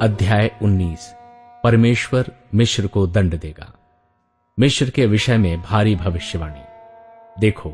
अध्याय 19। परमेश्वर मिस्र को दंड देगा। मिस्र के विषय में भारी भविष्यवाणी। देखो,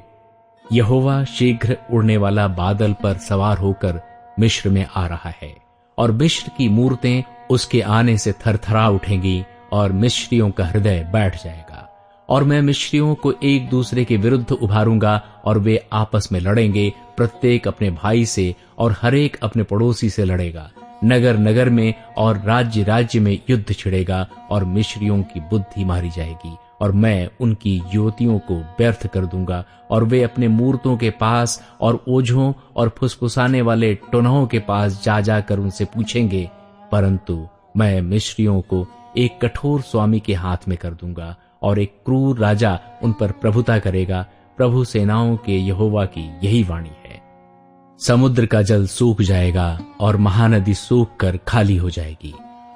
यहोवा शीघ्र उड़ने वाला बादल पर सवार होकर मिस्र में आ रहा है, और मिस्र की मूरतें उसके आने से थरथरा उठेंगी, और मिस्रियों का हृदय बैठ जाएगा। और मैं मिस्रियों को एक दूसरे के विरुद्ध उभारूंगा, और वे आपस में लड़ेंगे, प्रत्येक अपने भाई से और हरेक अपने पड़ोसी से लड़ेगा। नगर नगर में और राज्य राज्य में युद्ध छिड़ेगा, और मिस्रियों की बुद्धि मारी जाएगी, और मैं उनकी युवतियों को व्यर्थ कर दूंगा, और वे अपने मूर्तों के पास और ओझों और फुसफुसाने वाले टोनहों के पास जा जाकर उनसे पूछेंगे। परंतु मैं मिस्रियों को एक कठोर स्वामी के हाथ में कर दूंगा, और एक क्रूर राजा उन पर प्रभुता करेगा। प्रभु सेनाओं के यहोवा की यही वाणी है। समुद्र का जल सूख जाएगा, और महानदी सूख कर खाली हो जाएगी,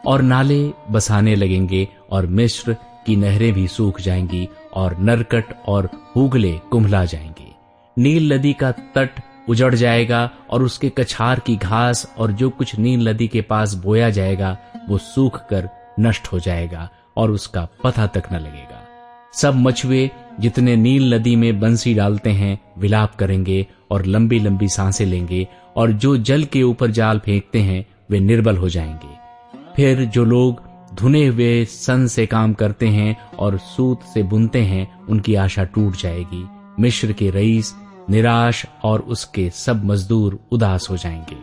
और नाले बसाने लगेंगे, और मिस्र की नहरें भी सूख जाएंगी, और नरकट और हुगले कुम्हला जाएंगे। नील नदी का तट उजड़ जाएगा, और उसके कछार की घास और जो कुछ नील नदी के पास बोया जाएगा वो सूख कर नष्ट हो जाएगा, और उसका पता तक न लगेगा। सब मछुए जितने नील नदी में बंसी डालते हैं विलाप करेंगे और लंबी लंबी सांसें लेंगे, और जो जल के ऊपर जाल फेंकते हैं वे निर्बल हो जाएंगे। फिर जो लोग धुने हुए सन से काम करते हैं और सूत से बुनते हैं, उनकी आशा टूट जाएगी। मिस्र के रईस निराश और उसके सब मजदूर उदास हो जाएंगे।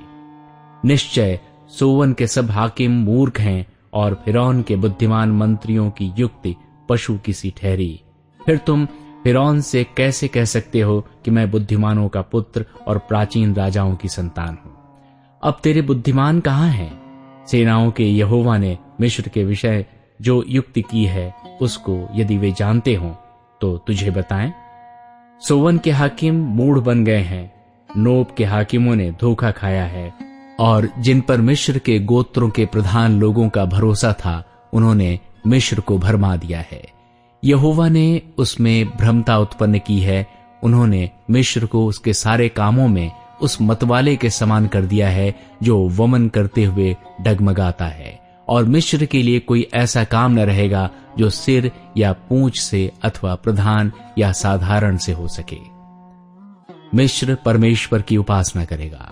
निश्चय सोवन के सब हाकिम मूर्ख हैं, और फिरौन के बुद्धिमान मंत्रियों की युक्ति पशु की सी ठहरी। फिर तुम फिरौन से कैसे कह सकते हो कि मैं बुद्धिमानों का पुत्र और प्राचीन राजाओं की संतान हूं? अब तेरे बुद्धिमान कहाँ हैं? सेनाओं के यहोवा ने मिस्र के विषय जो युक्ति की है, उसको यदि वे जानते हों तो तुझे बताएं। सोवन के हाकिम मूढ़ बन गए हैं, नोप के हाकिमों ने धोखा खाया है, और जिन पर मिस्र के गोत्रों के प्रधान लोगों का भरोसा था, उन्होंने मिस्र को भरमा दिया है। यहोवा ने उसमें भ्रमता उत्पन्न की है। उन्होंने मिस्र को उसके सारे कामों में उस मतवाले के समान कर दिया है जो वमन करते हुए डगमगाता है, और मिस्र के लिए कोई ऐसा काम न रहेगा जो सिर या पूंछ से अथवा प्रधान या साधारण से हो सके। मिस्र परमेश्वर की उपासना करेगा।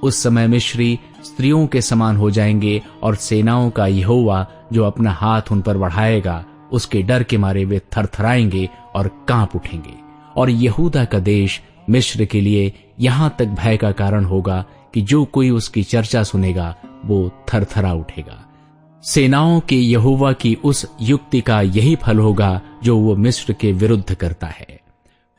उस समय मिस्री स्त्रियों के समान हो जाएंगे, और सेनाओं का यहोवा जो अपना हाथ उन पर बढ़ाएगा, उसके डर के मारे वे थरथराएंगे और कांप उठेंगे। और यहूदा का देश मिस्र के लिए यहां तक भय का कारण होगा कि जो कोई उसकी चर्चा सुनेगा वो थरथरा उठेगा। सेनाओं के यहोवा की उस युक्ति का यही फल होगा जो वो मिस्र के विरुद्ध करता है।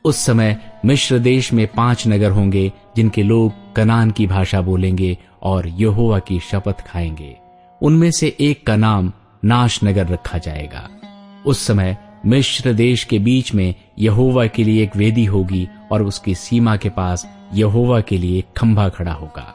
उस समय मिस्र देश में 5 नगर होंगे जिनके लोग कनान की भाषा बोलेंगे और यहोवा की शपथ खाएंगे। उनमें से एक का नाम नाश नगर रखा जाएगा। उस समय मिस्र देश के बीच में यहोवा के लिए एक वेदी होगी, और उसकी सीमा के पास यहोवा के लिए एक खंभा खड़ा होगा।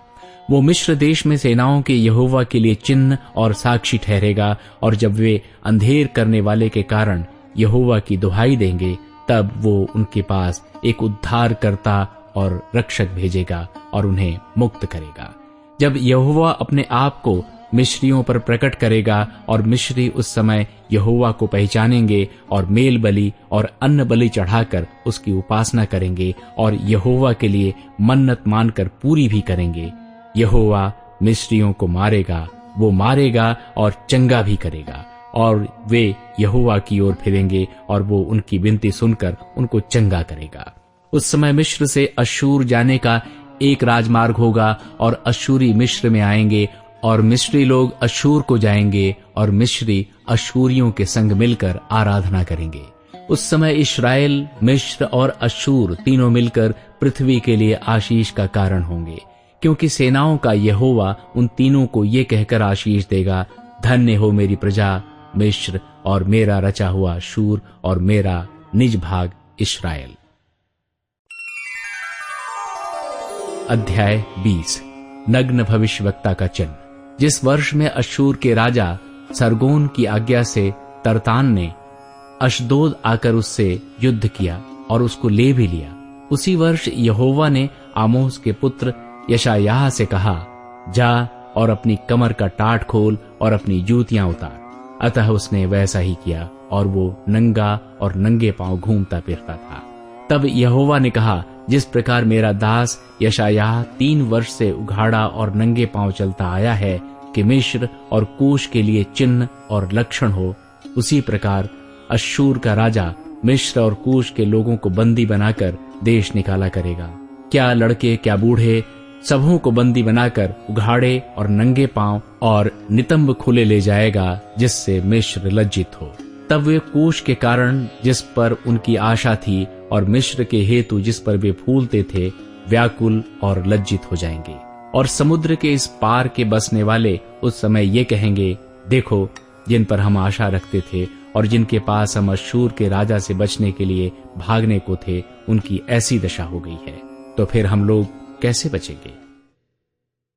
वो मिस्र देश में सेनाओं के यहोवा के लिए चिन्ह और साक्षी ठहरेगा, और जब वे अंधेर करने वाले के कारण यहोवा की दुहाई देंगे, तब वो उनके पास एक उद्धारकर्ता और रक्षक भेजेगा और उन्हें मुक्त करेगा। जब यहोवा अपने आप को मिस्रियों पर प्रकट करेगा, और मिस्री उस समय यहोवा को पहचानेंगे और मेल बलि और अन्न बलि चढ़ाकर उसकी उपासना करेंगे, और यहोवा के लिए मन्नत मानकर पूरी भी करेंगे। यहोवा मिस्रियों को मारेगा, वो मारेगा और चंगा भी करेगा, और वे यहोवा की ओर फिरेंगे, और वो उनकी विनती सुनकर उनको चंगा करेगा। उस समय मिस्र से अश्शूर जाने का एक राजमार्ग होगा, और अश्शूरी मिस्र में आएंगे, और मिस्री लोग अश्शूर को जाएंगे, और मिस्री अश्शूरियों के संग मिलकर आराधना करेंगे। उस समय इस्राएल, मिस्र और अश्शूर तीनों मिलकर पृथ्वी के लिए आशीष का कारण होंगे, क्योंकि सेनाओं का यहोवा उन तीनों को ये कहकर आशीष देगा, धन्य हो मेरी प्रजा मिस्र, और मेरा रचा हुआ अश्शूर, और मेरा निज भाग इस्राएल। अध्याय 20। नग्न भविष्यवक्ता का चिन्ह। जिस वर्ष में अश्शूर के राजा सरगोन की आज्ञा से तरतान ने अशदोद आकर उससे युद्ध किया और उसको ले भी लिया, उसी वर्ष यहोवा ने आमोस के पुत्र यशायाह से कहा, जा और अपनी कमर का टाट खोल और अपनी जूतियां उतार। अतः उसने वैसा ही किया और वो नंगा और नंगे पांव घूमता फिरता था। तब यहोवा ने कहा, जिस प्रकार मेरा दास यशायाह 3 वर्ष से उघाड़ा और नंगे पांव चलता आया है कि मिस्र और कूश के लिए चिन्ह और लक्षण हो, उसी प्रकार अश्शूर का राजा मिस्र और कूश के लोगों को बंदी बनाकर देश निकाला करेगा। क्या लड़के क्या बूढ़े, सबों को बंदी बनाकर उघाड़े और नंगे पांव और नितंब खुले ले जाएगा, जिससे मिस्र लज्जित हो। तब वे कूश के कारण जिस पर उनकी आशा थी और मिस्र के हेतु जिस पर वे फूलते थे, व्याकुल और लज्जित हो जाएंगे। और समुद्र के इस पार के बसने वाले उस समय ये कहेंगे, देखो, जिन पर हम आशा रखते थे और जिनके पास हम अश्शूर के राजा से बचने के लिए भागने को थे, उनकी ऐसी दशा हो गई है, तो फिर हम लोग कैसे बचेंगे?